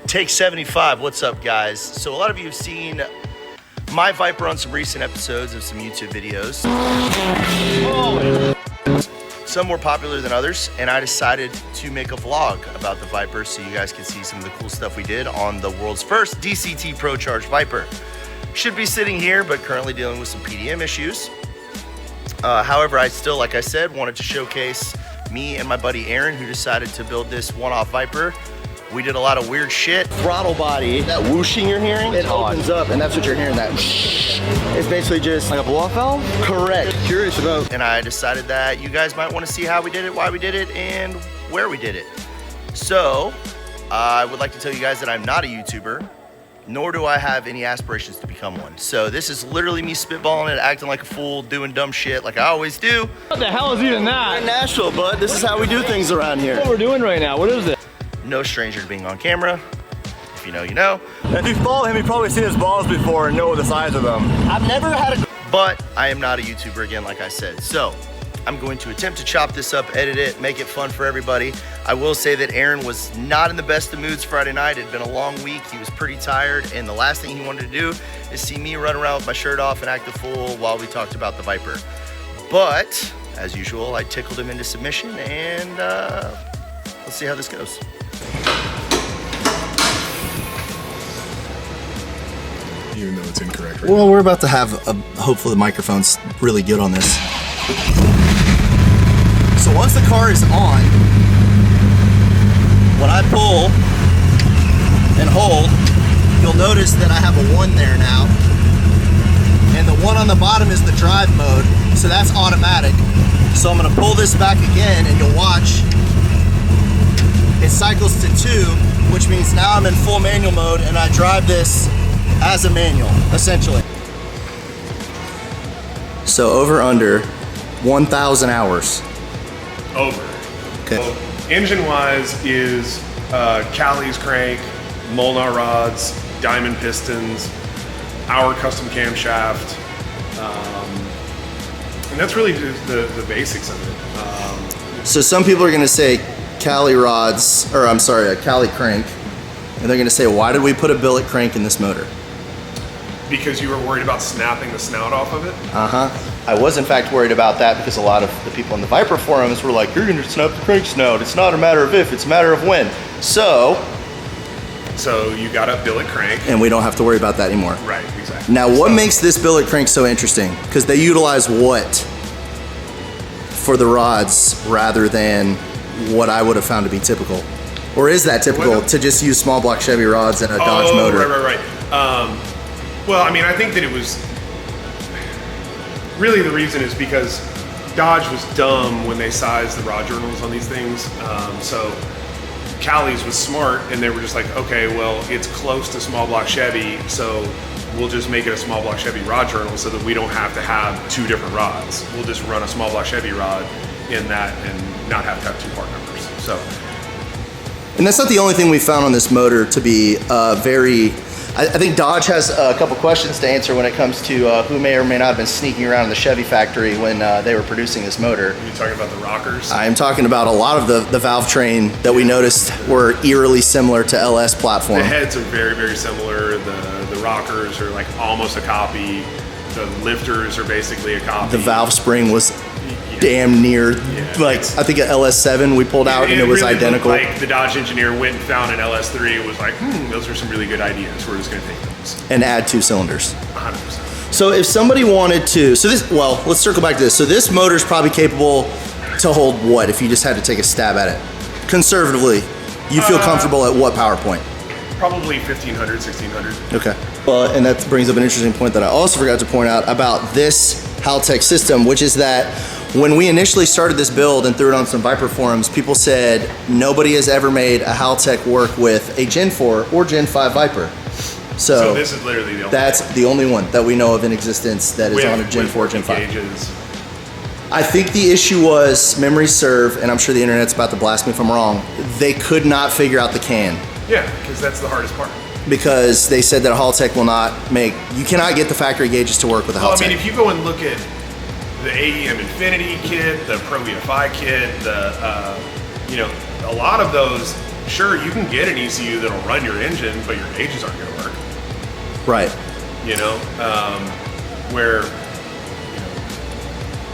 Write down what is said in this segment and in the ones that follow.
Take 75, what's up guys? So a lot of you have seen my Viper on some recent episodes of some YouTube videos. Some more popular than others, and I decided to make a vlog about the Viper so you guys can see some of the cool stuff we did on the world's first DCT Procharger Viper. Should be sitting here, but currently dealing with some PDM issues. However, I still, like I said, wanted to showcase me and my buddy Aaron, who decided to build this one-off Viper. We did a lot of weird shit. Throttle body, that whooshing you're hearing, it opens up, and that's what you're hearing, that whoosh. It's basically just like a blow-off valve? Correct. Curious about. And I decided that you guys might want to see how we did it, why we did it, and where we did it. So, I would like to tell you guys that I'm not a YouTuber, nor do I have any aspirations to become one. So this is literally me spitballing it, acting like a fool, doing dumb shit like I always do. What the hell is even that? We're in Nashville, bud. This is how we do things around here. What we're doing right now, what is it? No stranger to being on camera. If you know, you know. If you follow him, you've probably seen his balls before and know the size of them. I've never had a... But I am not a YouTuber again, like I said. So I'm going to attempt to chop this up, edit it, make it fun for everybody. I will say that Aaron was not in the best of moods Friday night. It had been a long week. He was pretty tired. And the last thing he wanted to do is see me run around with my shirt off and act a fool while we talked about the Viper. But as usual, I tickled him into submission, and let's see how this goes. Even though it's incorrect right Well, we're about to have hopefully the microphone's really good on this. So once the car is on, when I pull and hold, you'll notice that I have a 1 there now. And the 1 on the bottom is the drive mode, so that's automatic. So I'm gonna pull this back again, and you'll watch it cycles to 2, which means now I'm in full manual mode, and I drive this as a manual, essentially. So over under 1,000 hours. Over. Okay. So, engine-wise is Cali's crank, Molnar rods, diamond pistons, our custom camshaft, and that's really just the basics of it. So some people are gonna say Cali rods, or I'm sorry, a Cali crank, and they're gonna say, why did we put a billet crank in this motor? Because you were worried about snapping the snout off of it? I was in fact worried about that because a lot of the people in the Viper forums were like, you're gonna snap the crank snout. It's not a matter of if, it's a matter of when. So you got a billet crank. and we don't have to worry about that anymore. Right, exactly. Now what makes this billet crank so interesting? Because they utilize what for the rods rather than what I would have found to be typical? Or is that typical to just use small block Chevy rods and a Dodge motor? Right. Well, I mean, I think that it was really the reason is because Dodge was dumb when they sized the rod journals on these things. So Cali's was smart, and they were just like, okay, well, it's close to small block Chevy, so we'll just make it a small block Chevy rod journal so that we don't have to have 2 different rods. We'll just run a small block Chevy rod in that and not have to have 2 part numbers. So. And that's not the only thing we found on this motor to be I think Dodge has a couple questions to answer when it comes to who may or may not have been sneaking around in the Chevy factory when they were producing this motor. Are you talking about the rockers? I'm talking about a lot of the valve train that we noticed were eerily similar to LS platform. The heads are very, very similar. The rockers are like almost a copy. The lifters are basically a copy. The valve spring was damn near, like I think at LS7 we pulled out and it was really identical. Like the Dodge engineer went and found an LS3 and was like, those are some really good ideas. We're just going to take those. And add 2 cylinders. 100%. So if somebody wanted to, let's circle back to this. So this motor's probably capable to hold what if you just had to take a stab at it? Conservatively, you feel comfortable at what power point? Probably 1,500, 1,600. Okay. Well, and that brings up an interesting point that I also forgot to point out about this Haltech system, which is that when we initially started this build and threw it on some Viper forums, people said nobody has ever made a Haltech work with a Gen 4 or Gen 5 Viper. So this is literally the only that's one. the only one that we know of in existence that is on a Gen 4, Gen 5. Gauges. I think the issue was memory serve, and I'm sure the internet's about to blast me if I'm wrong, they could not figure out the can. Yeah, because that's the hardest part. Because they said that a Haltech will not you cannot get the factory gauges to work with a Haltech. Well, I mean, if you go and look at the AEM Infinity kit, the Pro EFI kit, a lot of those sure, you can get an ECU that'll run your engine, but your gauges aren't going to work. Right. You know, where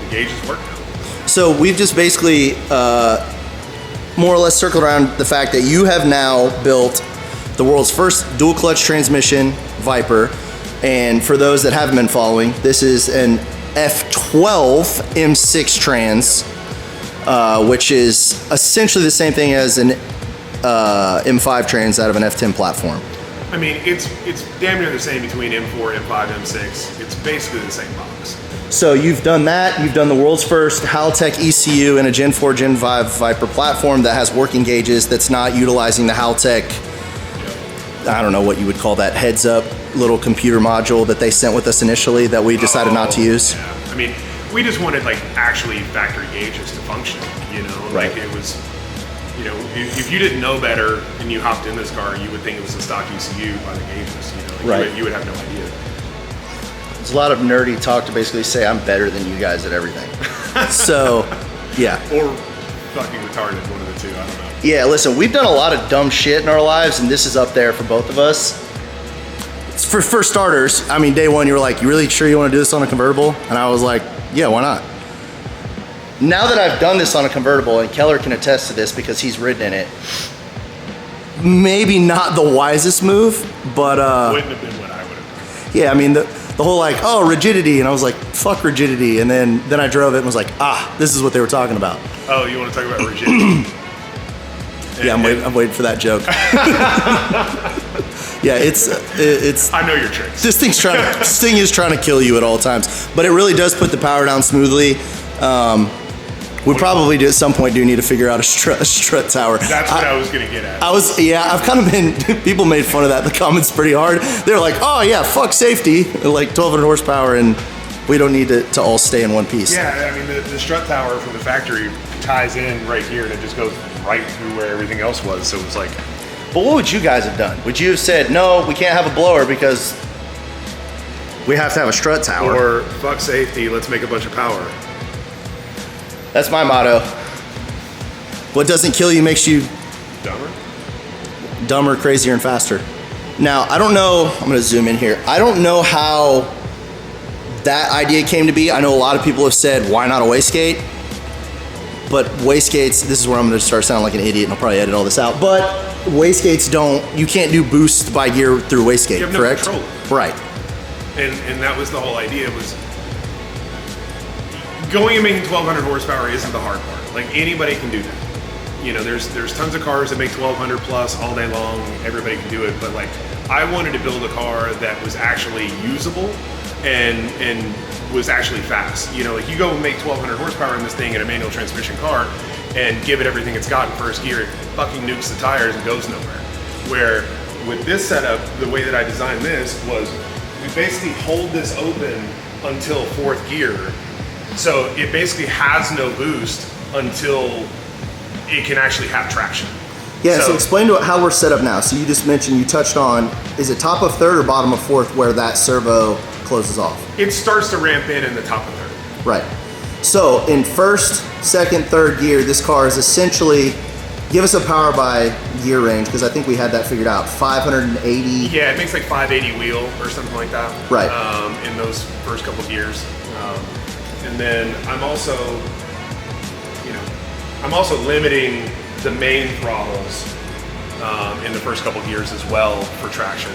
the gauges work now. So we've just basically more or less circled around the fact that you have now built the world's first dual clutch transmission Viper. And for those that haven't been following, this is an F12 M6 trans, which is essentially the same thing as an M5 trans out of an F10 platform. I mean, it's damn near the same between M4, M5, M6. It's basically the same box. So you've done that. You've done the world's first Haltech ECU in a Gen 4, Gen 5 Viper platform that has working gauges, that's not utilizing the Haltech, I don't know what you would call that, heads up little computer module that they sent with us initially that we decided not to use. Yeah. I mean, we just wanted like actually factory gauges to function, you know? Right. Like it was, you know, if you didn't know better and you hopped in this car, you would think it was a stock ECU by the gauges, you know? Like Right. you would have no idea. There's a lot of nerdy talk to basically say I'm better than you guys at everything. So, yeah. Or fucking retarded, one of the two, I don't know. Yeah, listen, we've done a lot of dumb shit in our lives, and this is up there for both of us. For starters, I mean, day one, you were like, you really sure you want to do this on a convertible? And I was like, yeah, why not? Now that I've done this on a convertible, and Keller can attest to this because he's ridden in it, maybe not the wisest move, but Wouldn't have been what I would have done. yeah, I mean, the whole like, oh, rigidity, and I was like, fuck rigidity, and then I drove it and was like, this is what they were talking about. Oh, you want to talk about rigidity? Yeah, I'm waiting for that joke. Yeah, it's. I know your tricks. This thing is trying to kill you at all times, but it really does put the power down smoothly. We probably at some point do need to figure out a strut tower. That's what I was gonna get at. I've kind of been. People made fun of that in the comments pretty hard. They're like, oh yeah, fuck safety, like 1,200 horsepower, and we don't need to all stay in one piece. Yeah, I mean the strut tower from the factory ties in right here, and it just goes right through where everything else was. So it's like. But what would you guys have done? Would you have said, no, we can't have a blower because we have to have a strut tower? Or fuck safety, let's make a bunch of power. That's my motto. What doesn't kill you makes you dumber, crazier, and faster. Now, I don't know, I'm gonna zoom in here. I don't know how that idea came to be. I know a lot of people have said, why not a wastegate? But wastegates, this is where I'm gonna start sounding like an idiot and I'll probably edit all this out, but wastegates you can't do boost by gear through wastegate, You have no correct? control. Right. And that was the whole idea, was going and making 1,200 horsepower isn't the hard part. Like anybody can do that. You know, there's tons of cars that make 1,200 plus all day long. Everybody can do it, but like I wanted to build a car that was actually usable and was actually fast. You know, like you go and make 1,200 horsepower in this thing in a manual transmission car and give it everything it's got in first gear, it fucking nukes the tires and goes nowhere. Where with this setup, the way that I designed this was we basically hold this open until fourth gear. So it basically has no boost until it can actually have traction. Yeah, so explain to how we're set up now. So you just mentioned, you touched on, is it top of third or bottom of fourth where that servo closes off? It starts to ramp in the top of third. Right. So in first, second, third gear, this car is essentially, give us a power by gear range, because I think we had that figured out, 580. Yeah, it makes like 580 wheel or something like that. Right. In those first couple gears. And then I'm also limiting the main throttles in the first couple gears as well for traction.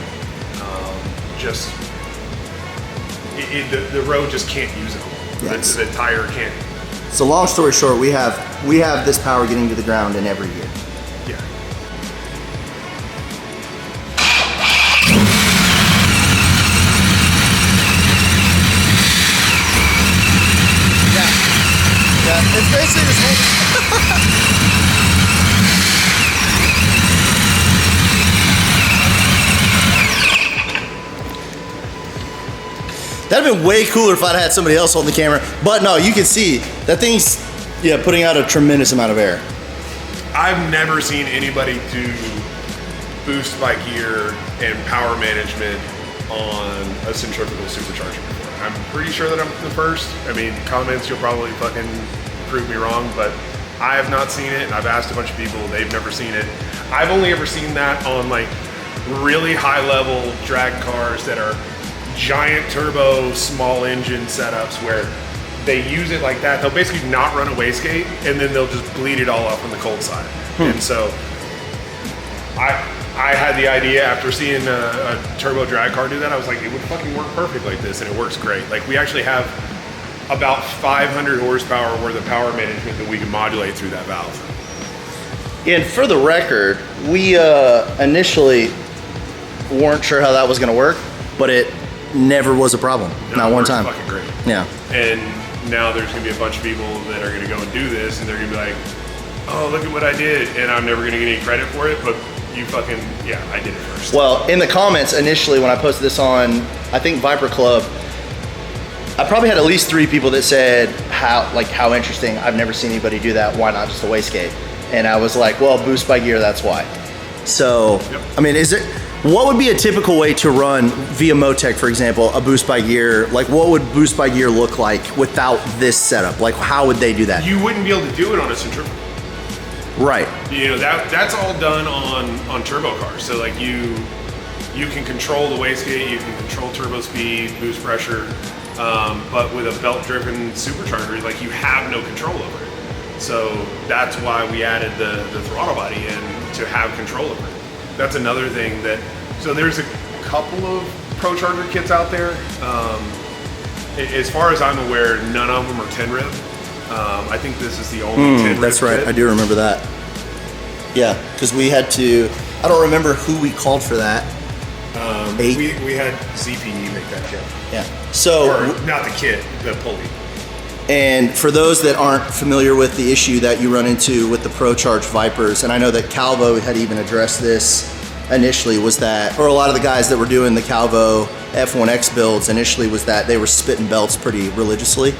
The road just can't use it. Yes. The tire can't. So long story short, we have this power getting to the ground in every gear. Yeah. Yeah, it's basically this whole. That'd have been way cooler if I'd had somebody else holding the camera. But no, you can see that thing's putting out a tremendous amount of air. I've never seen anybody do boost by gear and power management on a centrifugal supercharger before. I'm pretty sure that I'm the first. I mean, comments, you'll probably fucking prove me wrong, but I have not seen it, and I've asked a bunch of people, they've never seen it. I've only ever seen that on like really high level drag cars that are giant turbo, small engine setups where they use it like that. They'll basically not run a wastegate, and then they'll just bleed it all up on the cold side. And so I had the idea after seeing a turbo drag car do that. I was like, it would fucking work perfect like this, and it works great. Like, we actually have about 500 horsepower worth of power management that we can modulate through that valve. And for the record, we initially weren't sure how that was going to work, but it never was a problem. Not one time. Fucking great. Yeah. And now there's going to be a bunch of people that are going to go and do this, and they're going to be like, oh, look at what I did, and I'm never going to get any credit for it, but you fucking, yeah, I did it first. Well, in the comments initially when I posted this on, I think Viper Club, I probably had at least 3 people that said how interesting. I've never seen anybody do that. Why not just a wastegate? And I was like, well, boost by gear, that's why. So, yep. I mean, what would be a typical way to run via Motec, for example, a boost by gear? Like, what would boost by gear look like without this setup? Like, how would they do that? You wouldn't be able to do it on a Centrifugal. Right. You know, that's all done on turbo cars. So like you can control the wastegate, you can control turbo speed, boost pressure, but with a belt-driven supercharger, like, you have no control over it. So that's why we added the throttle body in to have control over it. That's another thing so there's a couple of Procharger kits out there. As far as I'm aware, none of them are 10 rib. I think this is the only 10 rib. That's right, kit. I do remember that. Yeah, because we had to, I don't remember who we called for that. We had ZPE make that kit. Yeah. So, or not the kit, the pulley. And for those that aren't familiar with the issue that you run into with the Procharge Vipers, and I know that Calvo had even addressed this initially, was that, or a lot of the guys that were doing the Calvo F1X builds initially, was that they were spitting belts pretty religiously.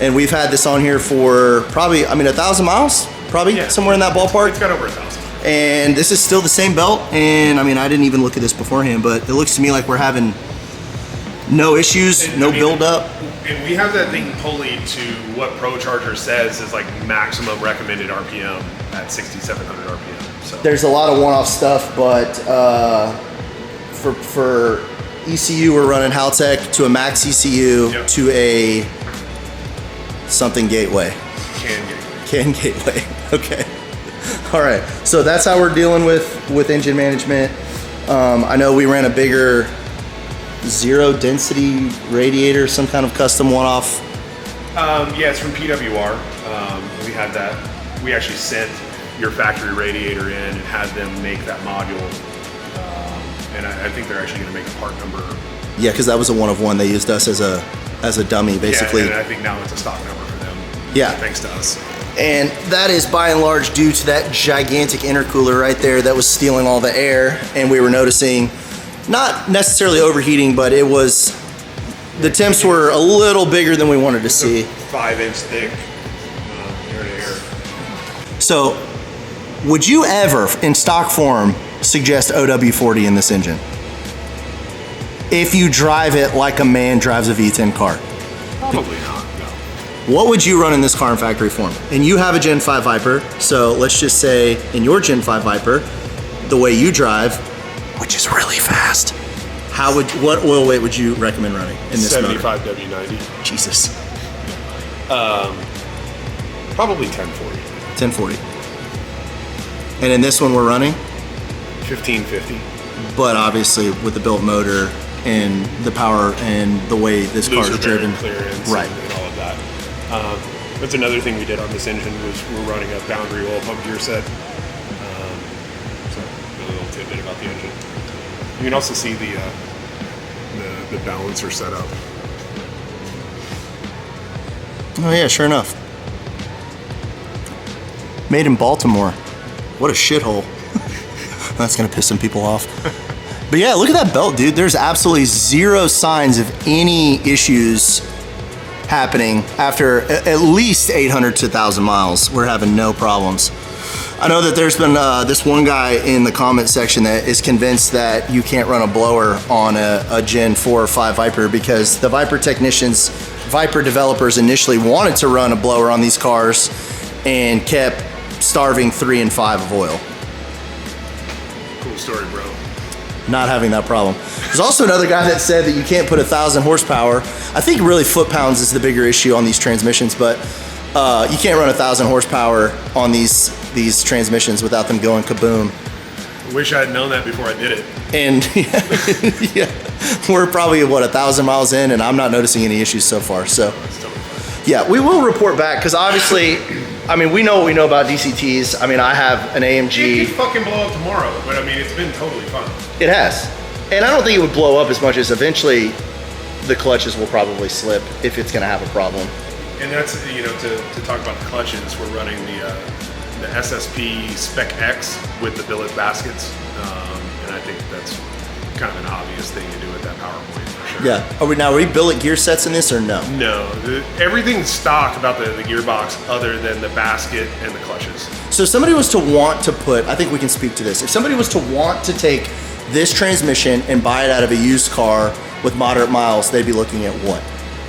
And we've had this on here for probably, 1,000 miles? Probably, yeah, somewhere in that ballpark. It's got over 1,000. And this is still the same belt. And I didn't even look at this beforehand, but it looks to me like we're having no issues, no buildup. And we have that thing pulley to what Procharger says is like maximum recommended RPM at 6,700 RPM. So there's a lot of one-off stuff, but for ECU, we're running Haltech to a max ECU, yep, to a something gateway. Can gateway. Okay. All right. So that's how we're dealing with engine management. I know we ran a bigger zero density radiator, some kind of custom one-off. Yeah, it's from PWR. We had that. We actually sent your factory radiator in and had them make that module. And I think they're actually going to make a part number. Yeah, because that was a one-of-one. They used us as a dummy, basically. Yeah, and I think now it's a stock number for them. Yeah. Thanks to us. And that is by and large due to that gigantic intercooler right there that was stealing all the air. And we were noticing, not necessarily overheating, but it was, the temps were a little bigger than we wanted to see. 5-inch thick air to air. So, would you ever, in stock form, suggest OW40 in this engine? If you drive it like a man drives a V10 car. Probably not, no. What would you run in this car in factory form? And you have a Gen 5 Viper, so let's just say in your Gen 5 Viper, the way you drive, which is really fast, what oil weight would you recommend running in this 75 motor? W90. Jesus. Probably 1040. 1040. And in this one we're running? 1550. But obviously with the built motor and the power and the way this car is driven. Clearance, right, and all of that. That's another thing we did on this engine was we're running a boundary oil pump gear set. So a little tidbit about the engine. You can also see the balancer setup. Oh yeah, sure enough. Made in Baltimore. What a shithole. That's gonna piss some people off. But yeah, look at that belt, dude. There's absolutely zero signs of any issues happening after at least 800 to 1,000 miles. We're having no problems. I know that there's been this one guy in the comment section that is convinced that you can't run a blower on a Gen 4 or 5 Viper because the Viper technicians, Viper developers initially wanted to run a blower on these cars, and kept starving 3 and 5 of oil. Cool story, bro. Not having that problem. There's also another guy that said that you can't put 1,000 horsepower. I think really foot-pounds is the bigger issue on these transmissions, but you can't run 1,000 horsepower on these transmissions without them going kaboom. Wish I had known that before I did it. And yeah, we're probably, 1,000 miles in, and I'm not noticing any issues so far. So That's totally fine. yeah, we will report back, because obviously, I mean, we know what we know about DCTs. I mean, I have an It AMG. could fucking blow up tomorrow, but I mean, it's been totally fun. It has. And I don't think it would blow up as much as eventually the clutches will probably slip if it's going to have a problem. And that's, you know, to talk about the clutches, we're running the SSP Spec X with the billet baskets. And I think that's kind of an obvious thing to do with that PowerPoint for sure. Yeah. Are we billet gear sets in this or no? No, everything's stock about the gearbox other than the basket and the clutches. So if somebody was to want to put, I think we can speak to this. If somebody was to want to take this transmission and buy it out of a used car with moderate miles, they'd be looking at what?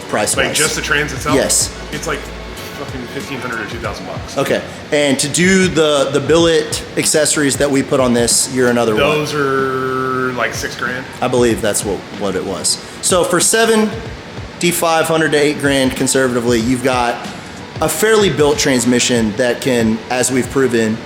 Price-wise? Like just the trans itself? Yes. It's like fucking $1,500 or $2,000. Okay. And to do the billet accessories that we put on this, you're another one. Those are like $6,000. I believe that's what it was. So for $7,500 to $8,000 conservatively, you've got a fairly built transmission that can, as we've proven,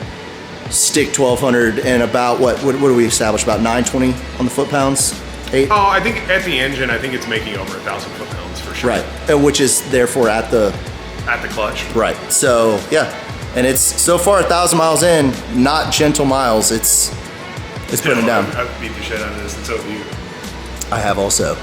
stick 1,200 and about what do we establish, about 920 on the foot-pounds? 8? Oh, I think at the engine, I think it's making over 1,000 foot-pounds for sure. Right, which is therefore at the Clutch. right. So yeah, and it's so far 1,000 miles in, not gentle miles. It's putting it down. I've beat the shit out of this, and so have you. I have also,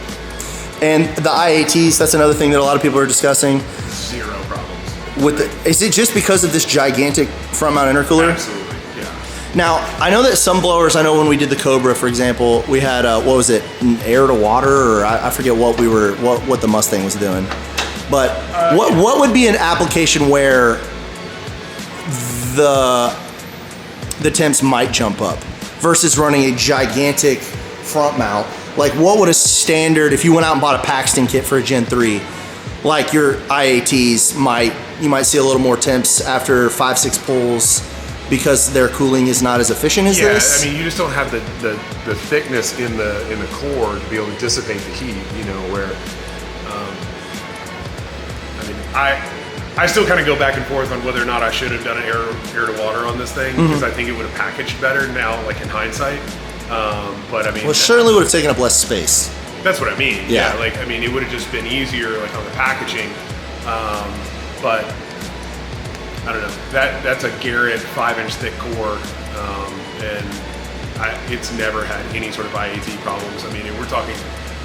and the IATs. That's another thing that a lot of people are discussing. Zero problems. Is it just because of this gigantic front mount intercooler? Absolutely, yeah. Now, I know that some blowers, I know when we did the Cobra, for example, we had, what was it, air to water, or I forget what what the Mustang was doing. But what would be an application where the temps might jump up versus running a gigantic front mount? Like, what would a standard, if you went out and bought a Paxton kit for a Gen 3, like your IATs you might see a little more temps after 5-6 pulls because their cooling is not as efficient as this? Yeah, I mean, you just don't have the thickness in the core to be able to dissipate the heat, you know, where, I mean, I still kind of go back and forth on whether or not I should have done an air to water on this thing, because I think it would have packaged better now, like in hindsight. But I mean, Well, it certainly would have taken up less space. that's what I mean. Yeah. Like, I mean, it would have just been easier, like on the packaging. But I don't know. That's a Garrett 5-inch thick core, and it's never had any sort of IAT problems. I mean, we're talking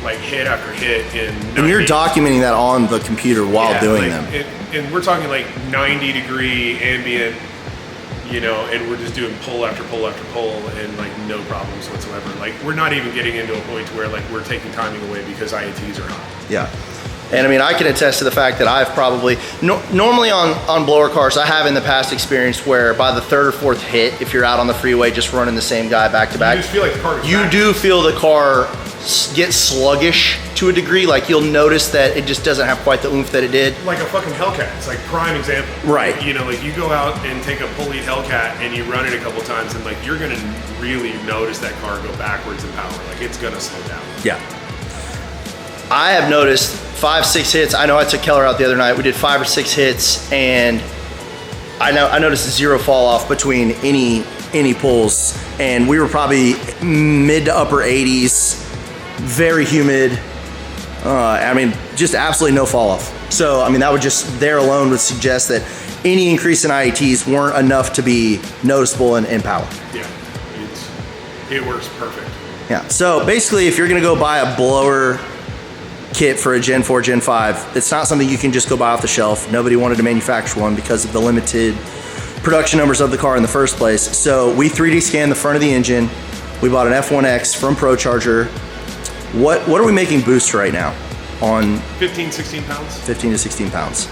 like hit after hit in. And you're documenting that on the computer while doing them. And we're talking like 90-degree ambient, you know, and we're just doing pull after pull after pull, and like no problems whatsoever. Like, we're not even getting into a point to where like we're taking timing away because IATs are hot. Yeah. And I mean, I can attest to the fact that I've probably, normally on blower cars, I have in the past experienced where by the 3rd or 4th hit, if you're out on the freeway just running the same guy back to back, You just feel like the car is you back. do feel the car get sluggish to a degree. Like, you'll notice that it just doesn't have quite the oomph that it did. Like a fucking Hellcat. It's like prime example. Right. You know, like you go out and take a pulley Hellcat and you run it a couple times, and like you're gonna really notice that car go backwards in power. Like, it's gonna slow down. Yeah. I have noticed 5-6 hits. I know I took Keller out the other night. We did 5 or 6 hits, and I noticed zero fall off between any pulls, and we were probably mid to upper 80s, very humid. I mean, just absolutely no fall off. So I mean, that would just there alone would suggest that any increase in IATs weren't enough to be noticeable in power. Yeah, it works perfect. Yeah. So basically, if you're gonna go buy a blower kit for a Gen 4, Gen 5, it's not something you can just go buy off the shelf. Nobody wanted to manufacture one because of the limited production numbers of the car in the first place. So we 3D scanned the front of the engine. We bought an F1X from Procharger. What are we making boost right now? On 15, 16 pounds? 15 to 16 pounds.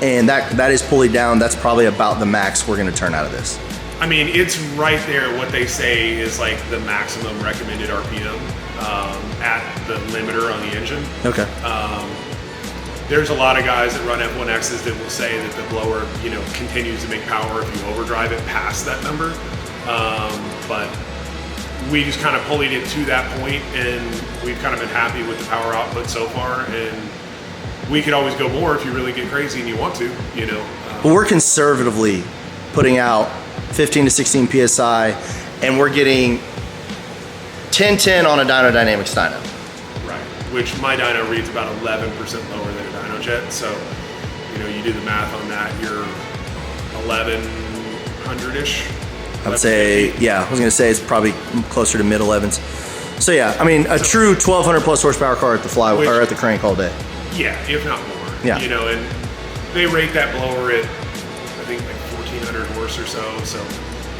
And that is pulley down. That's probably about the max we're gonna turn out of this. I mean, it's right there. What they say is like the maximum recommended RPM at the limiter on the engine. Okay. there's a lot of guys that run F1Xs that will say that the blower, continues to make power if you overdrive it past that number. But we just kind of pulleyed it to that point, and we've kind of been happy with the power output so far. And we could always go more if you really get crazy and you want to, But we're conservatively putting out 15 to 16 PSI, and we're getting 1010 on a Dyno Dynamics dyno. Right, which my dyno reads about 11% lower than a dyno jet. So, you do the math on that, you're 1100-ish. I would say, yeah, I was gonna say it's probably closer to mid 11s. So yeah, I mean, a true 1200 plus horsepower car at the or at the crank all day. Yeah, if not more. Yeah. And they rate that blower at, I think, like 1400 horse or so. So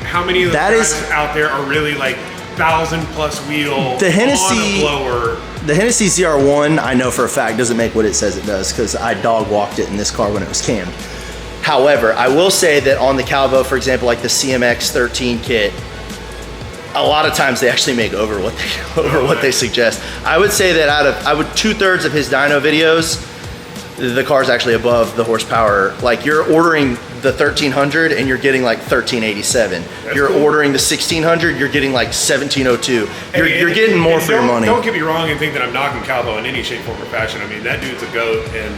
how many of those guys out there are really like 1,000 plus wheel the Hennessy, on a blower? The Hennessy ZR1, I know for a fact, doesn't make what it says it does, because I dog walked it in this car when it was cammed. However, I will say that on the Calvo, for example, like the CMX 13 kit, a lot of times they actually make over what they suggest. I would say that out of 2/3 of his dyno videos, the car's actually above the horsepower. Like, you're ordering the 1300 and you're getting like 1387. You're cool. Ordering the 1600, you're getting like 1702. You're getting more for your money. Don't get me wrong and think that I'm knocking Calvo in any shape, form, or fashion. I mean, that dude's a goat, and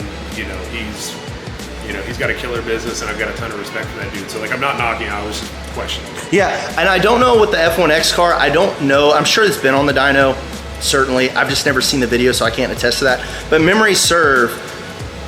he's got a killer business, and I've got a ton of respect for that dude. So, like, I'm not knocking, I was just questioning. Yeah, and I don't know with the F1X car, I don't know, I'm sure it's been on the dyno, certainly. I've just never seen the video, so I can't attest to that. But memory serve,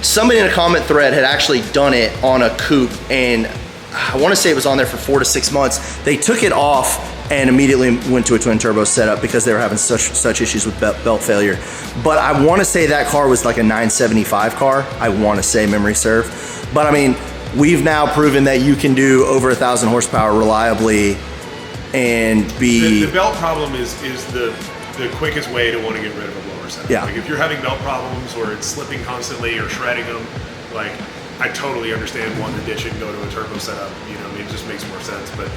somebody in a comment thread had actually done it on a coupe, and I want to say it was on there for 4 to 6 months. They took it off and immediately went to a twin turbo setup because they were having such issues with belt failure. But I want to say that car was like a 975 car. I want to say memory serve. But I mean, we've now proven that you can do over 1,000 horsepower reliably and be... The belt problem is the quickest way to want to get rid of a blower setup. Yeah. Like, if you're having belt problems or it's slipping constantly or shredding them, like, I totally understand wanting to ditch it and go to a turbo setup. It just makes more sense. But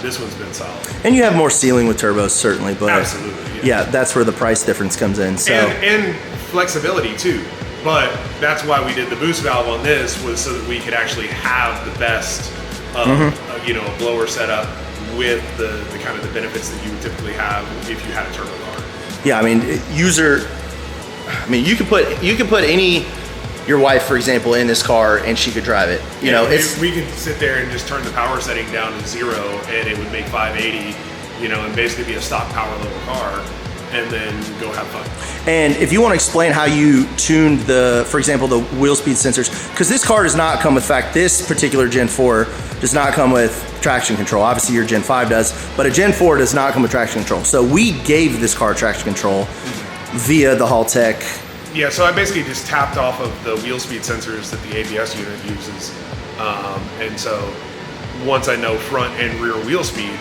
this one's been solid. And you have more ceiling with turbos, certainly. But absolutely. Yeah, that's where the price difference comes in. So and flexibility too. But that's why we did the boost valve on this, was so that we could actually have the best, a blower setup with the kind of the benefits that you would typically have if you had a turbo car. Yeah, I mean, you could put your wife, for example, in this car and she could drive it. We could sit there and just turn the power setting down to 0 and it would make 580, and basically be a stock power level car, and then go have fun. And if you want to explain how you tuned for example, the wheel speed sensors, because this car does not come with, this particular Gen 4 does not come with traction control. Obviously your Gen 5 does, but a Gen 4 does not come with traction control. So we gave this car traction control via the Haltech. Yeah, so I basically just tapped off of the wheel speed sensors that the ABS unit uses. And so once I know front and rear wheel speed,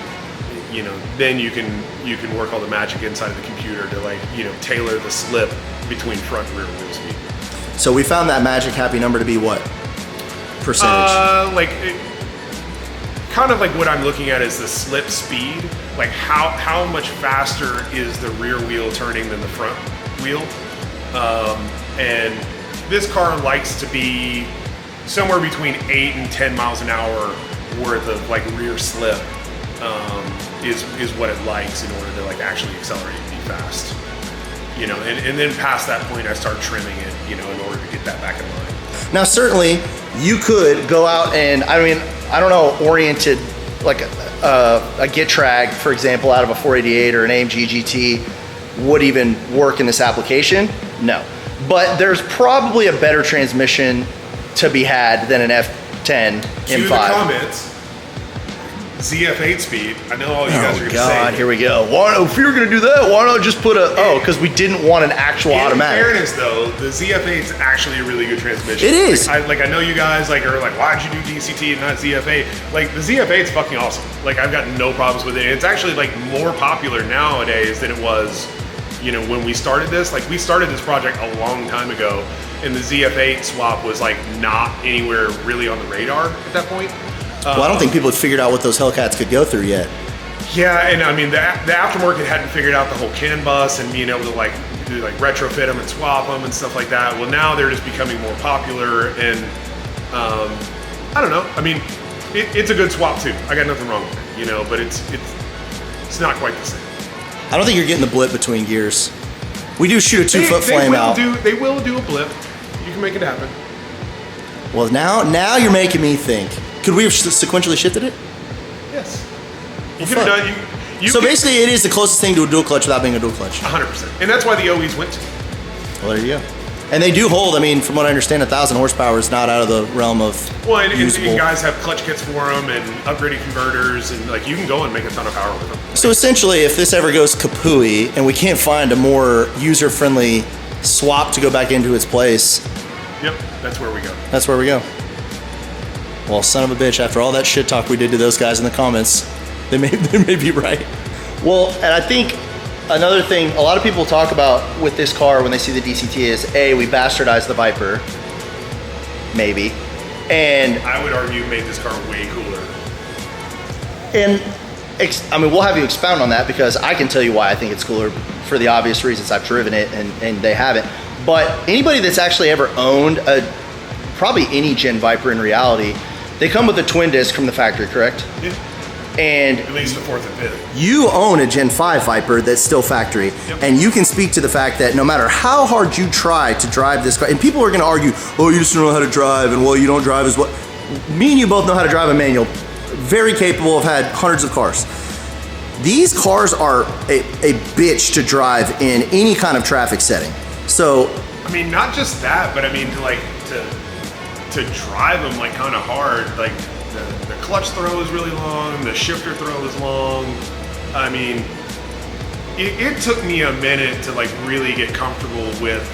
then you can work all the magic inside of the computer to tailor the slip between front and rear wheel speed. So we found that magic happy number to be what percentage? Kind of like what I'm looking at is the slip speed. Like how much faster is the rear wheel turning than the front wheel? And this car likes to be somewhere between 8 and 10 miles an hour worth of rear slip. Is what it likes in order to actually accelerate and be fast, and then past that point I start trimming it, in order to get that back in line. Now certainly you could go out and, oriented like a Git Trag, for example, out of a 488 or an AMG GT would even work in this application. No, but there's probably a better transmission to be had than an F10 M5. Cue the comments. ZF8 speed. I know all you guys are going to say. God, here we go. If you're going to do that, why not just put because we didn't want an actual automatic. In fairness, though, the ZF8 is actually a really good transmission. It is. I know you guys are like, why'd you do DCT and not ZF8? The ZF8 is fucking awesome. I've got no problems with it. It's actually more popular nowadays than it was, when we started this. We started this project a long time ago, and the ZF8 swap was not anywhere really on the radar at that point. Well, I don't think people had figured out what those Hellcats could go through yet. Yeah, and I mean, the aftermarket hadn't figured out the whole CAN bus and being able to do like retrofit them and swap them and stuff like that. Well, now they're just becoming more popular, and I don't know. I mean, it's a good swap too. I got nothing wrong with it, you know, but it's not quite the same. I don't think you're getting the blip between gears. We do shoot a 2-foot flame out. They will do a blip. You can make it happen. Well, now you're making me think. Could we have sequentially shifted it? Yes. You could have done. So basically, it is the closest thing to a dual clutch without being a dual clutch. 100%. And that's why the OEs went to. Well, there you go. And they do hold, I mean, from what I understand, 1,000 horsepower is not out of the realm of usable. And guys have clutch kits for them and upgraded converters, and like you can go and make a ton of power with them. So essentially, if this ever goes kapooey and we can't find a more user-friendly swap to go back into its place. Yep, that's where we go. That's where we go. Well, son of a bitch, after all that shit talk we did to those guys in the comments, they may be right. Well, and I think another thing a lot of people talk about with this car when they see the DCT is, A, we bastardized the Viper, maybe, and I would argue made this car way cooler. And I mean, we'll have you expound on that because I can tell you why I think it's cooler for the obvious reasons. I've driven it and they haven't. But anybody that's actually ever owned probably any Gen Viper in reality, they come with a twin disc from the factory, correct? Yeah. And at least the 4th and 5th. You own a Gen 5 Viper that's still factory, yep. And you can speak to the fact that no matter how hard you try to drive this car, and people are going to argue, oh, you just don't know how to drive, and well, you don't drive as well. Me and you both know how to drive a manual. Very capable, have had hundreds of cars. These cars are a bitch to drive in any kind of traffic setting. So, I mean, not just that, but I mean, to drive them like kind of hard, like the clutch throw is really long, the shifter throw is long. I mean, it took me a minute to like really get comfortable with,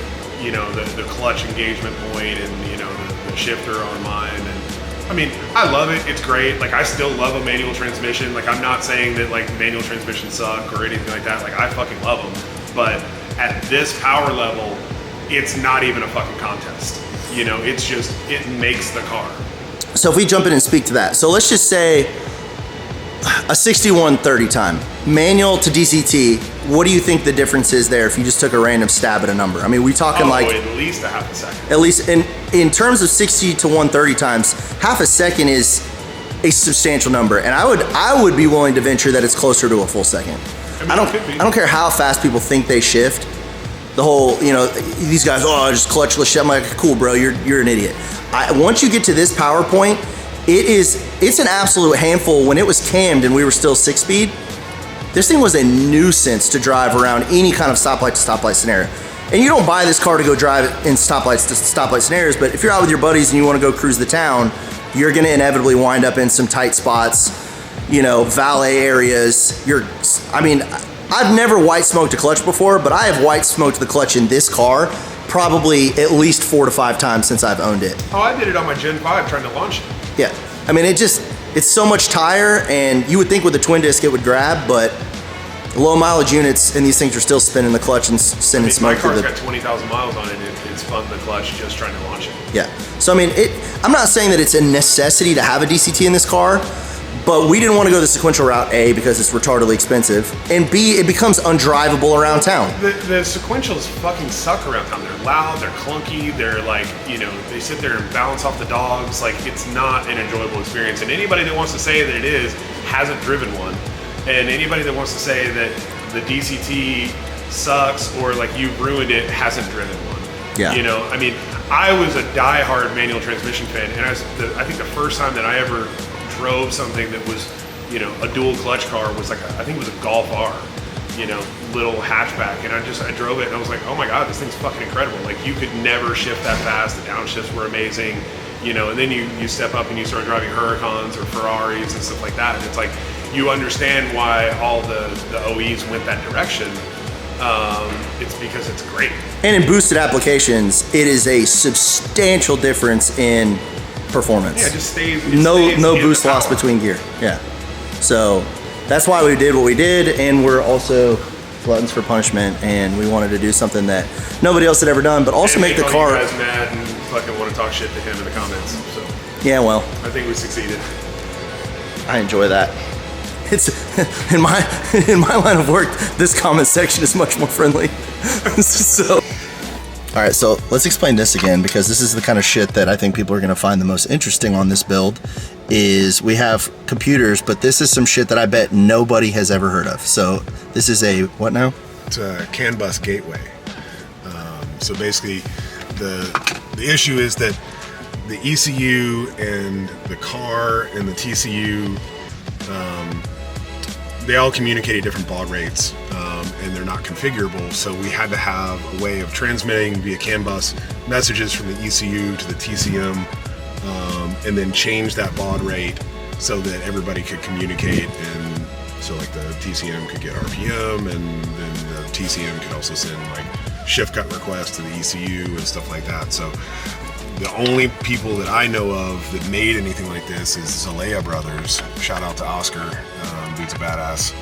you know, the clutch engagement point and, you know, the shifter on mine. And I mean, I love it. It's great. Like, I still love a manual transmission. Like, I'm not saying that like manual transmissions suck or anything like that. Like, I fucking love them. But at this power level, it's not even a fucking contest. You know, it's just, it makes the car. So if we jump in and speak to that. So let's just say a 6130 time, manual to DCT, what do you think the difference is there if you just took a random stab at a number? I mean, we talking like at least a half a second. At least in terms of 60 to 130 times, half a second is a substantial number. And I would be willing to venture that it's closer to a full second. I don't care how fast people think they shift. The whole, you know, these guys, oh, just clutchless shit. I'm like, cool, bro, you're an idiot. Once you get to this power point, it's an absolute handful. When it was cammed and we were still 6-speed, this thing was a nuisance to drive around any kind of stoplight to stoplight scenario. And you don't buy this car to go drive in stoplights to stoplight scenarios, but if you're out with your buddies and you want to go cruise the town, you're going to inevitably wind up in some tight spots, you know, valet areas. I mean, I've never white smoked a clutch before, but I have white smoked the clutch in this car probably at least 4 to 5 times since I've owned it. Oh, I did it on my Gen 5 trying to launch it. Yeah, I mean, it's so much tire, and you would think with a twin disc it would grab, but low mileage units and these things are still spinning the clutch and sending smoke through my car's got 20,000 miles on it. It spun the clutch just trying to launch it. Yeah, so I mean, I'm not saying that it's a necessity to have a DCT in this car, but we didn't want to go the sequential route, A, because it's retardedly expensive, and B, it becomes undrivable around town. The sequentials fucking suck around town. They're loud, they're clunky, they're like, you know, they sit there and bounce off the dogs. Like, it's not an enjoyable experience. And anybody that wants to say that it is hasn't driven one. And anybody that wants to say that the DCT sucks or like you've ruined it hasn't driven one. Yeah. You know, I mean, I was a diehard manual transmission fan, and I think the first time that I ever drove something that was, you know, a dual clutch car was like, I think it was a Golf R, you know, little hatchback. And I drove it and I was like, oh my God, this thing's fucking incredible. Like, you could never shift that fast. The downshifts were amazing, you know, and then you step up and you start driving Huracans or Ferraris and stuff like that. And it's like, you understand why all the OEs went that direction. It's because it's great. And in boosted applications, it is a substantial difference in performance. Yeah, it just stays. No boost loss between gear. Yeah. So that's why we did what we did, and we're also gluttons for punishment, and we wanted to do something that nobody else had ever done, but also make the car. You guys mad and fucking want to talk shit to him in the comments. So yeah, well, I think we succeeded. I enjoy that. it's in my line of work, this comment section is much more friendly. So, all right, so let's explain this again, because this is the kind of shit that I think people are gonna find the most interesting on this build. Is we have computers, but this is some shit that I bet nobody has ever heard of. So this is a what now? It's a CAN bus gateway. So basically, the issue is that the ECU and the car and the TCU, they all communicate at different baud rates, and they're not configurable. So we had to have a way of transmitting via CAN bus messages from the ECU to the TCM, and then change that baud rate so that everybody could communicate. And so like the TCM could get RPM, and then the TCM could also send like shift cut requests to the ECU and stuff like that. So the only people that I know of that made anything like this is Zalea Brothers. Shout out to Oscar, dude's a badass.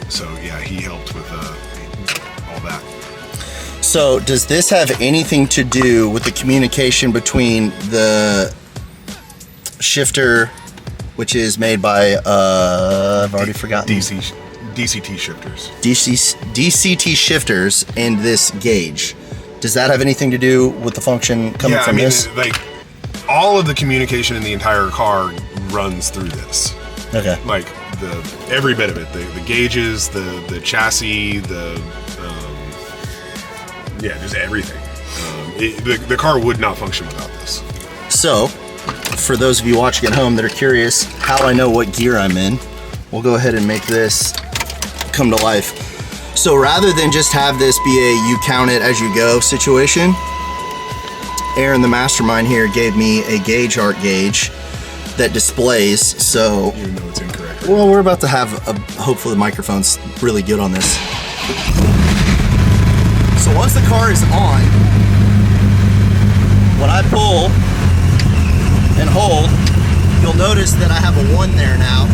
So yeah, he helped with all that. So does this have anything to do with the communication between the shifter, which is made by I've already forgotten. DCT shifters. DCT shifters and this gauge. Does that have anything to do with the function coming from this? Like all of the communication in the entire car runs through this. Okay. Like every bit of it, the gauges, the chassis, just everything. The car would not function without this. So, for those of you watching at home that are curious how I know what gear I'm in, we'll go ahead and make this come to life. So rather than just have this be a you count it as you go situation, Aaron, the mastermind here, gave me a gauge art gauge that displays. So, even though it's incorrect. Well, we're about to have hopefully the microphone's really good on this. So once the car is on, when I pull and hold, you'll notice that I have a 1 there now.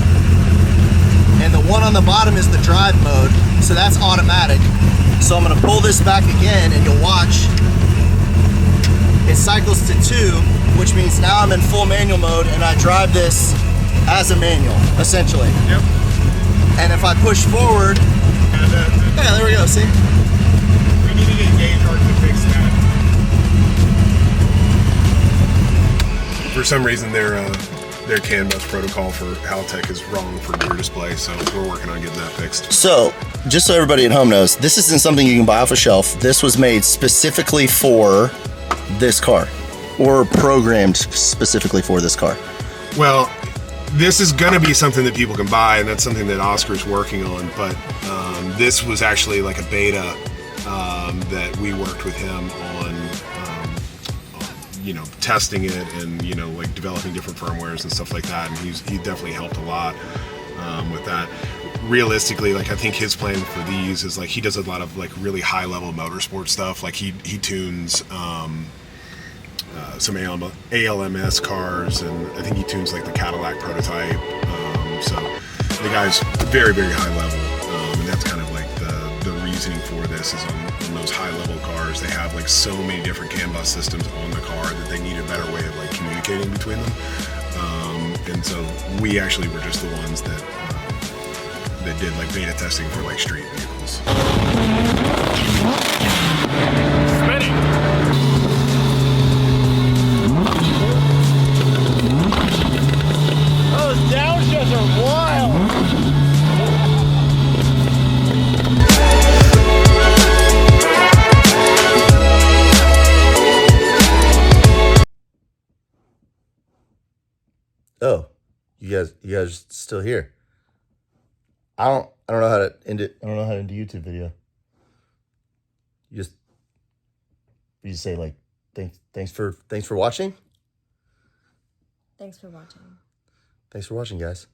And the 1 on the bottom is the drive mode, so that's automatic. So I'm gonna pull this back again, and you'll watch, it cycles to 2, which means now I'm in full manual mode, and I drive this as a manual, essentially. Yep. And if I push forward, yeah, there we go, see? We need to get gauge art to fix that. For some reason, their CAN bus protocol for Haltech is wrong for gear display, so we're working on getting that fixed. So, just so everybody at home knows, this isn't something you can buy off a shelf. This was made specifically for this car, or programmed specifically for this car. Well, this is gonna be something that people can buy, and that's something that Oscar's working on, but this was actually like a beta that we worked with him on, testing it and, like developing different firmwares and stuff like that. And he definitely helped a lot with that. Realistically, like I think his plan for these is like he does a lot of like really high level motorsport stuff. Like he tunes some ALMS cars, and I think he tunes like the Cadillac prototype. So the guy's very, very high level, and that's kind of like the reasoning for this is on those high level cars. They have like so many different CAN bus systems on the car that they need a better way of like communicating between them. And so we actually were just the ones that did like beta testing for like street vehicles. Those downshifts are wild. Oh, you guys are still here. I don't know how to end it. I don't know how to end a YouTube video. You just say like thanks for watching. Thanks for watching. Thanks for watching, guys.